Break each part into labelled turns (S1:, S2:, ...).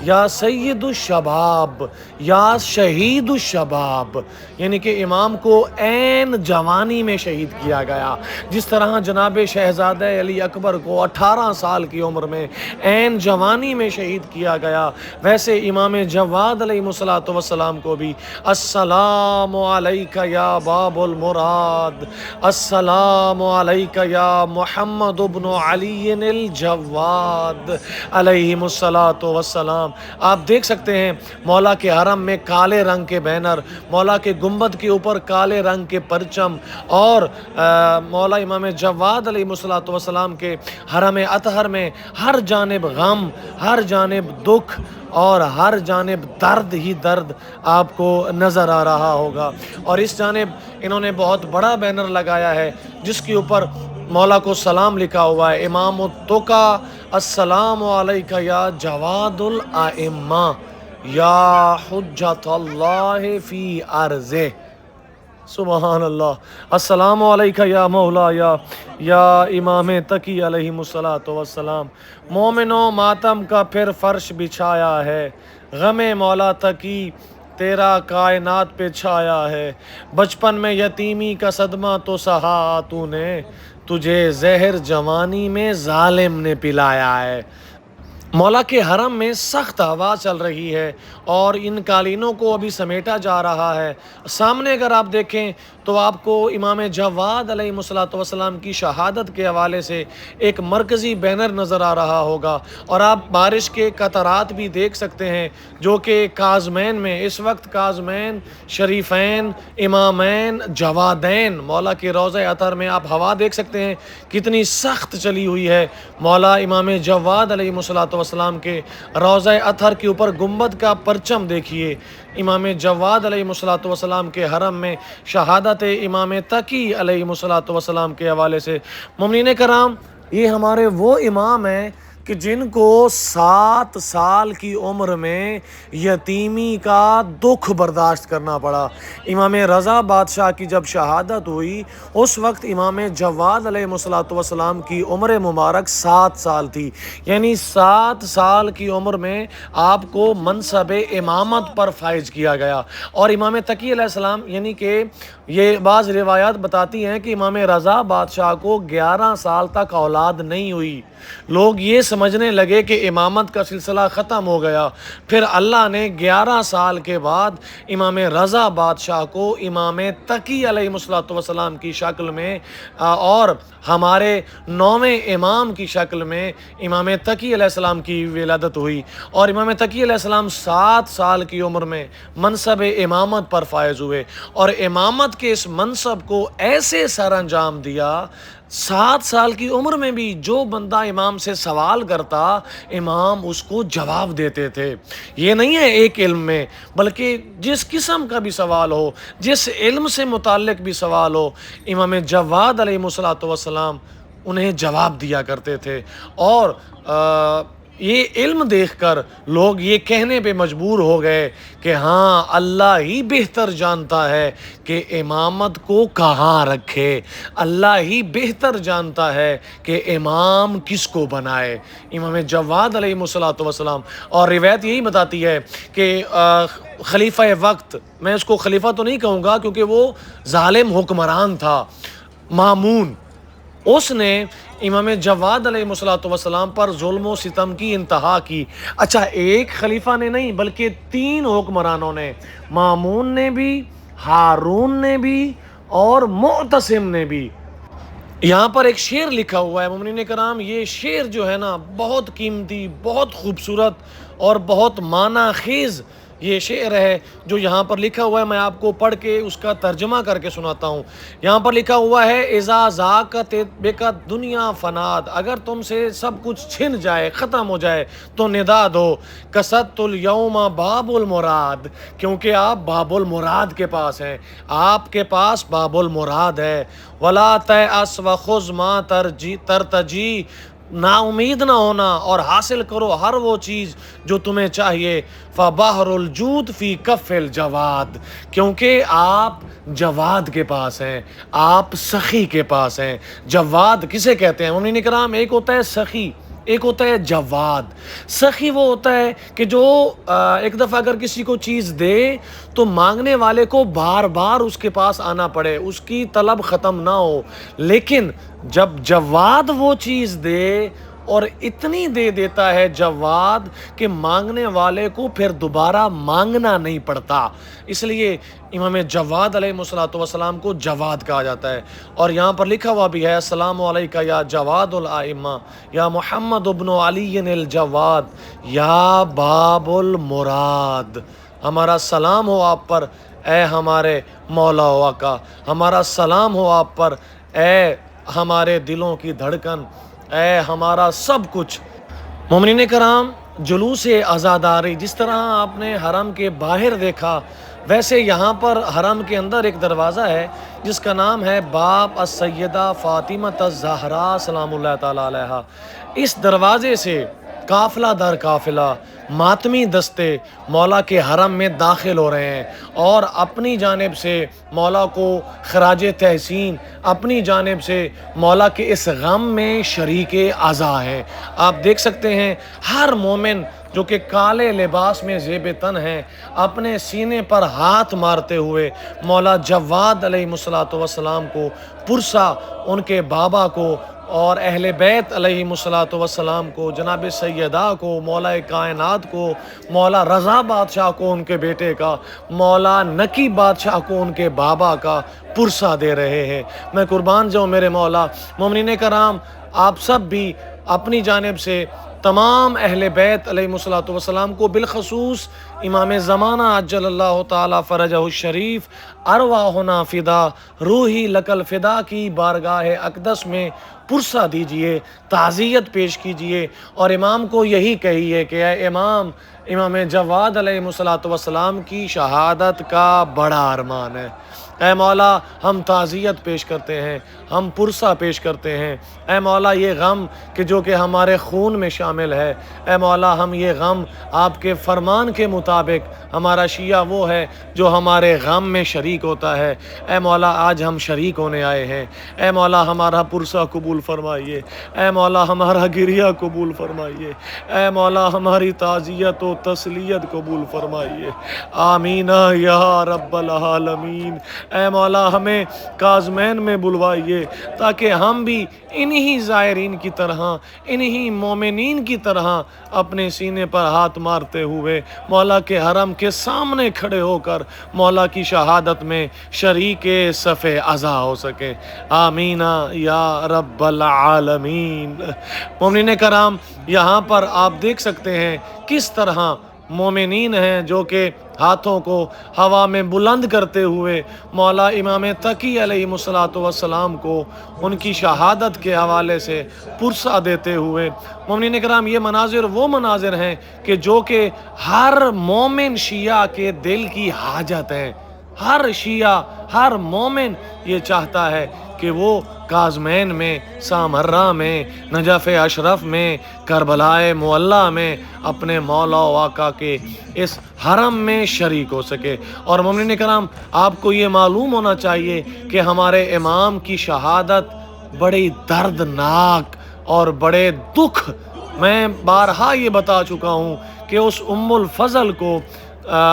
S1: یا سید الشباب، یا شہید الشباب، یعنی کہ امام کو عین جوانی میں شہید کیا گیا۔ جس طرح جناب شہزادہ علی اکبر کو 18 سال کی عمر میں عین جوانی میں شہید کیا گیا، ویسے امام جواد علیہ الصلوۃ والسلام کو بھی السلام علیک یا باب المراد، السلام علیک یا محمد ابن علی الجواد علیہ الصلوۃ والسلام۔ آپ دیکھ سکتے ہیں مولا کے حرم میں کالے رنگ کے بینر، مولا کے گنبد کے اوپر کالے رنگ کے پرچم، اور مولا امام جواد علیہ الصلوۃ والسلام کے حرم اطہر میں ہر جانب غم، ہر جانب دکھ اور ہر جانب درد ہی درد آپ کو نظر آ رہا ہوگا۔ اور اس جانب انہوں نے بہت بڑا بینر لگایا ہے جس کے اوپر مولا کو سلام لکھا ہوا ہے، امام التقا السلام علیک یا جواد الائمہ یا حجت اللہ فی ارضہ۔ سبحان اللہ، السلام علیک یا مولا یا امام تقی علیہ الصلوۃ والسلام۔ مومنوں ماتم کا پھر فرش بچھایا ہے، غم مولا تقی تیرا کائنات پہ چھایا ہے، بچپن میں یتیمی کا صدمہ تو سہا تو نے، تجھے زہر جوانی میں ظالم نے پلایا ہے۔ مولا کے حرم میں سخت ہوا چل رہی ہے اور ان قالینوں کو ابھی سمیٹا جا رہا ہے۔ سامنے اگر آپ دیکھیں تو آپ کو امام جواد علیہ الصلوۃ والسلام کی شہادت کے حوالے سے ایک مرکزی بینر نظر آ رہا ہوگا، اور آپ بارش کے قطرات بھی دیکھ سکتے ہیں جو کہ کاظمین میں اس وقت کاظمین شریفین امامین جوادین مولا کے روضہ اطہر میں آپ ہوا دیکھ سکتے ہیں کتنی سخت چلی ہوئی ہے۔ مولا امام جواد علیہ الصلوۃ والسلام کے روضہ اطہر کے اوپر گنبد کا پرچم دیکھیے، امام جواد علیہ الصلوۃ والسلام کے حرم میں شہادت امام تقی علیہ الصلوۃ والسلام کے حوالے سے۔ مومنین کرام، یہ ہمارے وہ امام ہیں کہ جن کو 7 سال کی عمر میں یتیمی کا دکھ برداشت کرنا پڑا۔ امام رضا بادشاہ کی جب شہادت ہوئی اس وقت امام جواد علیہ الصلوۃ والسلام کی عمر مبارک 7 سال تھی، یعنی 7 سال کی عمر میں آپ کو منصب امامت پر فائز کیا گیا۔ اور امام تقی علیہ السلام، یعنی کہ یہ بعض روایات بتاتی ہیں کہ امام رضا بادشاہ کو 11 سال تک اولاد نہیں ہوئی۔ لوگ یہ سمجھنے لگے کہ امامت کا سلسلہ ختم ہو گیا، پھر اللہ نے 11 سال کے بعد امام رضا بادشاہ کو امام تقی علیہ الصلوۃ والسلام کی شکل میں اور ہمارے 9ویں امام کی شکل میں امام تقی علیہ السلام کی ولادت ہوئی، اور امام تقی علیہ السلام 7 سال کی عمر میں منصب امامت پر فائز ہوئے، اور امامت کے اس منصب کو ایسے سر انجام دیا 7 سال کی عمر میں بھی جو بندہ امام سے سوال کرتا امام اس کو جواب دیتے تھے۔ یہ نہیں ہے ایک علم میں، بلکہ جس قسم کا بھی سوال ہو، جس علم سے متعلق بھی سوال ہو، امام جواد علیہ الصلوۃ والسلام انہیں جواب دیا کرتے تھے۔ اور یہ علم دیکھ کر لوگ یہ کہنے پہ مجبور ہو گئے کہ ہاں اللہ ہی بہتر جانتا ہے کہ امامت کو کہاں رکھے، اللہ ہی بہتر جانتا ہے کہ امام کس کو بنائے۔ امام جواد علیہ الصلوۃ والسلام، اور روایت یہی بتاتی ہے کہ خلیفہ وقت، میں اس کو خلیفہ تو نہیں کہوں گا کیونکہ وہ ظالم حکمران تھا، مامون، اس نے امام جواد علیہ الصلوۃ والسلام پر ظلم و ستم کی انتہا کی۔ اچھا، ایک خلیفہ نے نہیں بلکہ 3 حکمرانوں نے، مامون نے بھی، ہارون نے بھی اور معتصم نے بھی۔ یہاں پر ایک شعر لکھا ہوا ہے مومنین کرام، یہ شعر جو ہے نا بہت قیمتی، بہت خوبصورت اور بہت معنی خیز یہ شعر ہے جو یہاں پر لکھا ہوا ہے۔ میں آپ کو پڑھ کے اس کا ترجمہ کر کے سناتا ہوں۔ یہاں پر لکھا ہوا ہے، اذا ذاقت بک دنیا فناد، اگر تم سے سب کچھ چھن جائے، ختم ہو جائے تو ندا دو، قصدت الیوم باب المراد، کیونکہ آپ باب المراد کے پاس ہیں، آپ کے پاس باب المراد ہے۔ ولا تیأس وخذ ما ترتجی، نا امید نہ ہونا اور حاصل کرو ہر وہ چیز جو تمہیں چاہیے۔ فبحر الجود فی کف الجواد، کیونکہ آپ جواد کے پاس ہیں، آپ سخی کے پاس ہیں۔ جواد کسے کہتے ہیں مومنین کرام؟ ایک ہوتا ہے سخی، ایک ہوتا ہے جواد۔ سخی وہ ہوتا ہے کہ جو ایک دفعہ اگر کسی کو چیز دے تو مانگنے والے کو بار بار اس کے پاس آنا پڑے، اس کی طلب ختم نہ ہو۔ لیکن جب جواد وہ چیز دے اور اتنی دے دیتا ہے جواد کہ مانگنے والے کو پھر دوبارہ مانگنا نہیں پڑتا، اس لیے امام جواد علیہ السلام کو جواد کہا جاتا ہے۔ اور یہاں پر لکھا ہوا بھی ہے السلام علیکہ یا جواد الائمہ یا محمد ابن علی الجواد یا باب المراد، ہمارا سلام ہو آپ پر اے ہمارے مولا و آقا، ہمارا سلام ہو آپ پر اے ہمارے دلوں کی دھڑکن، اے ہمارا سب کچھ۔ مومنین کرام، جلوس عزاداری جس طرح آپ نے حرم کے باہر دیکھا، ویسے یہاں پر حرم کے اندر ایک دروازہ ہے جس کا نام ہے باب السیدہ فاطمہ الزہرا سلام اللہ تعالی علیہا۔ اس دروازے سے قافلہ در قافلہ ماتمی دستے مولا کے حرم میں داخل ہو رہے ہیں اور اپنی جانب سے مولا کو خراج تحسین، اپنی جانب سے مولا کے اس غم میں شریک اعضا ہیں۔ آپ دیکھ سکتے ہیں ہر مومن جو کہ کالے لباس میں زیب تن ہیں، اپنے سینے پر ہاتھ مارتے ہوئے مولا جواد علیہ السلام کو، پرسا ان کے بابا کو اور اہل بیت علیہ السلام کو، جناب سیدہ کو، مولا کائنات کو، مولا رضا بادشاہ کو ان کے بیٹے کا، مولا نقی بادشاہ کو ان کے بابا کا پرسا دے رہے ہیں۔ میں قربان جاؤں میرے مولا۔ مومنین کرام، آپ سب بھی اپنی جانب سے تمام اہل بیت علیہ السلام کو، بالخصوص امام زمانہ عجل اللہ تعالی فرجہ الشریف، ارواحنا فدا، روحی لکل فدا کی بارگاہ اقدس میں پرسا دیجئے، تعزیت پیش کیجئے اور امام کو یہی کہیے کہ اے امام جواد علیہ السلام کی شہادت کا بڑا ارمان ہے۔ اے مولا، ہم تعزیت پیش کرتے ہیں، ہم پرسا پیش کرتے ہیں۔ اے مولا، یہ غم کہ جو کہ ہمارے خون میں شامل ہے، اے مولا ہم یہ غم آپ کے فرمان کے مطابق، ہمارا شیعہ وہ ہے جو ہمارے غم میں شریک ہوتا ہے، اے مولا آج ہم شریک ہونے آئے ہیں۔ اے مولا ہمارا پرسا قبول فرمائیے، اے مولا ہمارا گریہ قبول فرمائیے، اے مولا ہماری تعزیت و تسلیت قبول فرمائیے، آمین یا رب العالمین۔ اے مولا ہمیں کاظمین میں بلوائیے تاکہ ہم بھی انہی زائرین کی طرح، انہی مومنین کی طرح اپنے سینے پر ہاتھ مارتے ہوئے مولا کے حرم کے سامنے کھڑے ہو کر مولا کی شہادت میں شریک صف اعضا ہو سکے، آمین یا رب العالمین۔ مومنین کرام، یہاں پر آپ دیکھ سکتے ہیں کس طرح مومنین ہیں جو کہ ہاتھوں کو ہوا میں بلند کرتے ہوئے مولا امام تقی علیہ السلام کو ان کی شہادت کے حوالے سے پرسا دیتے ہوئے۔ مومنین کرام، یہ مناظر وہ مناظر ہیں کہ جو کہ ہر مومن شیعہ کے دل کی حاجت ہیں۔ ہر شیعہ، ہر مومن یہ چاہتا ہے کہ وہ کاظمین میں، سامرہ میں، نجف اشرف میں، کربلائے معلیٰ میں اپنے مولا و آقا کے اس حرم میں شریک ہو سکے۔ اور مومنین کرام، آپ کو یہ معلوم ہونا چاہیے کہ ہمارے امام کی شہادت بڑی دردناک اور بڑے دکھ، میں بارہا یہ بتا چکا ہوں کہ اس ام الفضل کو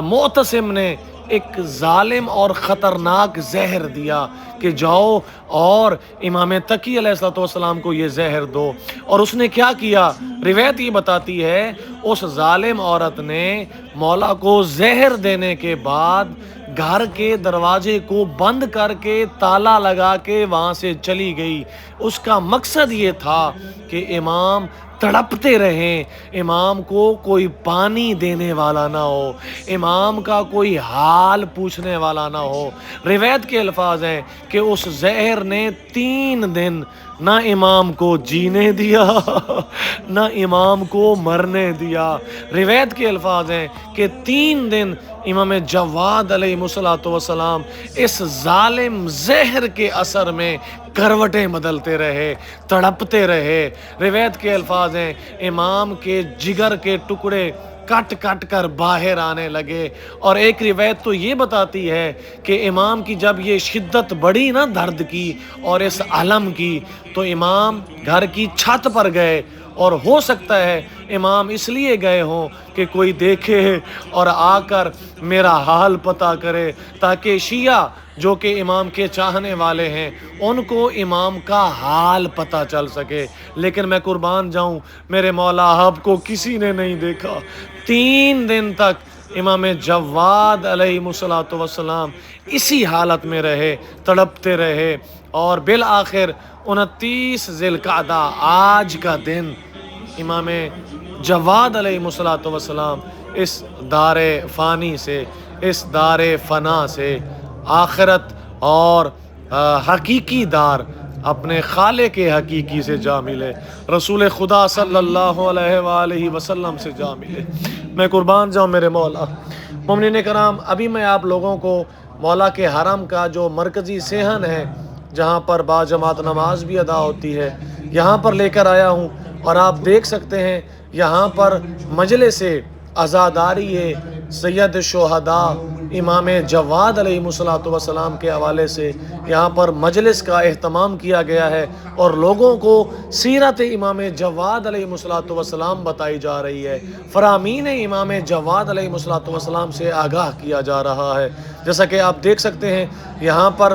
S1: معتصم نے ایک ظالم اور خطرناک زہر دیا کہ جاؤ اور امام تقی علیہ السلام کو یہ زہر دو، اور اس نے کیا کیا؟ روایت یہ بتاتی ہے اس ظالم عورت نے مولا کو زہر دینے کے بعد گھر کے دروازے کو بند کر کے تالا لگا کے وہاں سے چلی گئی۔ اس کا مقصد یہ تھا کہ امام تڑپتے رہیں، امام کو کوئی پانی دینے والا نہ ہو، امام کا کوئی حال پوچھنے والا نہ ہو۔ روایت کے الفاظ ہیں کہ اس زہر نے 3 دن نہ امام کو جینے دیا نہ امام کو مرنے دیا۔ روایت کے الفاظ ہیں کہ 3 دن امام جواد علیہ السلام اس ظالم زہر کے اثر میں کروٹیں بدلتے رہے، تڑپتے رہے۔ روایت کے الفاظ ہیں امام کے جگر کے ٹکڑے کٹ کٹ کر باہر آنے لگے۔ اور ایک روایت تو یہ بتاتی ہے کہ امام کی جب یہ شدت بڑھی نا درد کی اور اس علم کی، تو امام گھر کی چھت پر گئے اور ہو سکتا ہے امام اس لیے گئے ہوں کہ کوئی دیکھے اور آ کر میرا حال پتہ کرے، تاکہ شیعہ جو کہ امام کے چاہنے والے ہیں ان کو امام کا حال پتہ چل سکے۔ لیکن میں قربان جاؤں، میرے مولا آپ کو کسی نے نہیں دیکھا۔ 3 دن تک امام جواد علیہ السلام اسی حالت میں رہے، تڑپتے رہے، اور بالآخر 29 ذی القعدہ آج کا دن امام جواد علیہ السلام اس دار فانی سے، اس دار فنا سے، آخرت اور حقیقی دار اپنے خالق حقیقی سے جا ملے، رسول خدا صلی اللہ علیہ وآلہ وسلم سے جا ملے۔ میں قربان جاؤں میرے مولا۔ مومنین کرام، ابھی میں آپ لوگوں کو مولا کے حرم کا جو مرکزی صحن ہے جہاں پر باجماعت نماز بھی ادا ہوتی ہے، یہاں پر لے کر آیا ہوں، اور آپ دیکھ سکتے ہیں یہاں پر مجلس عزاداری سید الشہداء امام جواد علیہ السلام کے حوالے سے یہاں پر مجلس کا اہتمام کیا گیا ہے، اور لوگوں کو سیرت امام جواد علیہ السلام بتائی جا رہی ہے، فرامین امام جواد علیہ السلام سے آگاہ کیا جا رہا ہے۔ جیسا کہ آپ دیکھ سکتے ہیں یہاں پر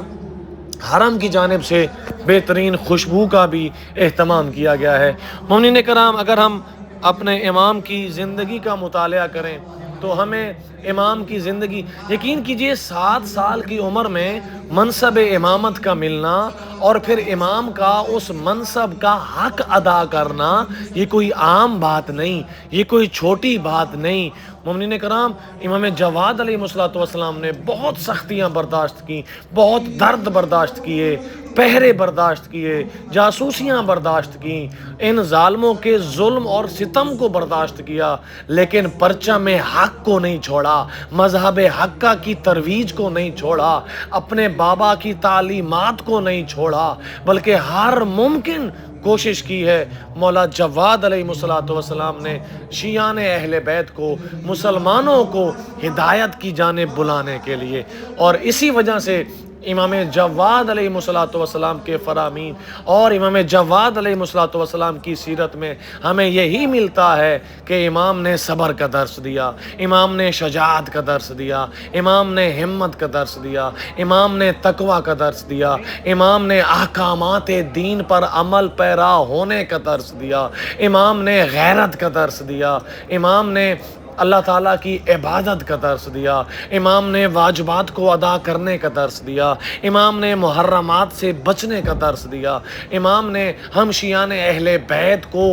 S1: حرم کی جانب سے بہترین خوشبو کا بھی اہتمام کیا گیا ہے۔ مومنین کرام، اگر ہم اپنے امام کی زندگی کا مطالعہ کریں تو ہمیں امام کی زندگی، یقین کیجئے 7 سال کی عمر میں منصب امامت کا ملنا اور پھر امام کا اس منصب کا حق ادا کرنا، یہ کوئی عام بات نہیں، یہ کوئی چھوٹی بات نہیں۔ مومنین کرام، امام جواد علیہ السلام نے بہت سختیاں برداشت کی، بہت درد برداشت کیے، پہرے برداشت کیے، جاسوسیاں برداشت کیں، ان ظالموں کے ظلم اور ستم کو برداشت کیا، لیکن پرچم حق کو نہیں چھوڑا، مذہب حقہ کی ترویج کو نہیں چھوڑا، اپنے بابا کی تعلیمات کو نہیں چھوڑا، بلکہ ہر ممکن کوشش کی ہے۔ مولا جواد علیہ السلام نے شیعان اہل بیت کو، مسلمانوں کو ہدایت کی جانب بلانے کے لیے، اور اسی وجہ سے امام جواد علیہ السلام کے فرامین اور امام جواد علیہ السلام کی سیرت میں ہمیں یہی ملتا ہے کہ امام نے صبر کا درس دیا، امام نے شجاعت کا درس دیا، امام نے ہمت کا درس دیا، امام نے تقوی کا درس دیا، امام نے احکامات دین پر عمل پیرا ہونے کا درس دیا، امام نے غیرت کا درس دیا، امام نے اللہ تعالیٰ کی عبادت کا درس دیا، امام نے واجبات کو ادا کرنے کا درس دیا، امام نے محرمات سے بچنے کا درس دیا، امام نے ہم شیعان اہل بیت کو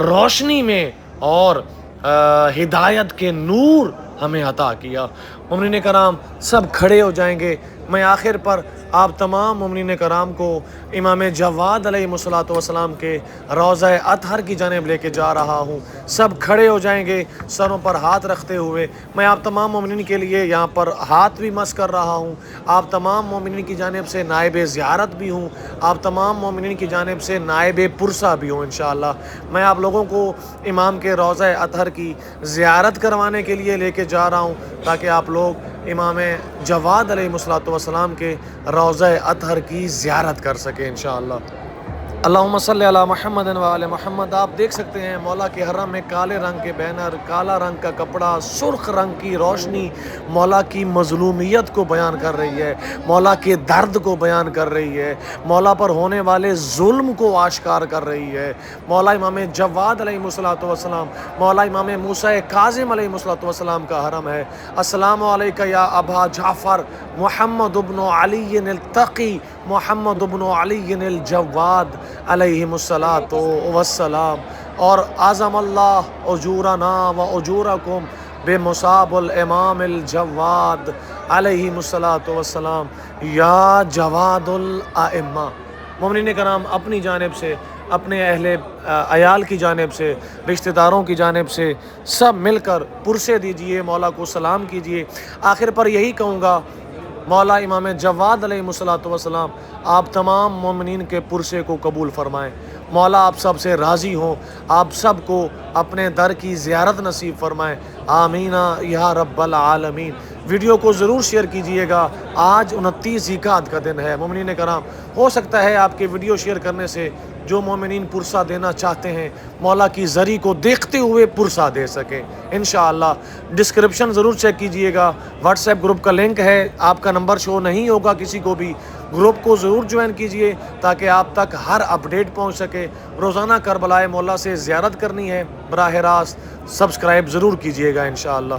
S1: روشنی میں اور ہدایت کے نور ہمیں عطا کیا۔ مومنین کرام، سب کھڑے ہو جائیں گے، میں آخر پر آپ تمام مومنین کرام کو امام جواد علیہ السلام کے روضہ اطہر کی جانب لے کے جا رہا ہوں۔ سب کھڑے ہو جائیں گے سروں پر ہاتھ رکھتے ہوئے، میں آپ تمام مومنین کے لیے یہاں پر ہاتھ بھی مس کر رہا ہوں، آپ تمام مومنین کی جانب سے نائب زیارت بھی ہوں، آپ تمام مومنین کی جانب سے نائب پرسہ بھی ہوں انشاءاللہ۔ میں آپ لوگوں کو امام کے روضہ اطہر کی زیارت کروانے کے لیے لے کے جا رہا ہوں، تاکہ آپ لوگ امام جواد علیہ السلام کے روضہ اطہر کی زیارت کر سکیں انشاءاللہ۔ اللہم صلی علی محمد و آل محمد۔ آپ دیکھ سکتے ہیں مولا کے حرم میں کالے رنگ کے بینر، کالا رنگ کا کپڑا، سرخ رنگ کی روشنی مولا کی مظلومیت کو بیان کر رہی ہے، مولا کے درد کو بیان کر رہی ہے، مولا پر ہونے والے ظلم کو آشکار کر رہی ہے۔ مولا امام جواد علیہ السلام، مولا امام موسیٰ کاظم علیہ السلام کا حرم ہے۔ السلام علیکہ یا ابا جعفر محمد ابن علی التقی محمد ابن علی الجواد علیہ السلام، اور اعظم اللہ اجورنا و اجورکم بمصاب الامام الجواد علیہ السلام یا جواد الائمہ۔ مومنین کرام، اپنی جانب سے، اپنے اہل عیال کی جانب سے، رشتہ داروں کی جانب سے سب مل کر پرسے دیجئے، مولا کو سلام کیجئے۔ آخر پر یہی کہوں گا، مولا امام جواد علیہ السلام آپ تمام مومنین کے پرسے کو قبول فرمائیں، مولا آپ سب سے راضی ہوں، آپ سب کو اپنے در کی زیارت نصیب فرمائیں، آمین یا رب العالمین۔ ویڈیو کو ضرور شیئر کیجئے گا، آج 29 ذی القعدہ کا دن ہے۔ مومنین کرام، ہو سکتا ہے آپ کے ویڈیو شیئر کرنے سے جو مومنین پرسہ دینا چاہتے ہیں مولا کی زری کو دیکھتے ہوئے پرسہ دے سکیں انشاءاللہ۔ ڈسکرپشن ضرور چیک کیجئے گا، واٹس ایپ گروپ کا لنک ہے، آپ کا نمبر شو نہیں ہوگا کسی کو بھی، گروپ کو ضرور جوائن کیجئے تاکہ آپ تک ہر اپڈیٹ پہنچ سکے۔ روزانہ کربلائے مولا سے زیارت کرنی ہے، براہ راست سبسکرائب ضرور کیجئے گا انشاءاللہ۔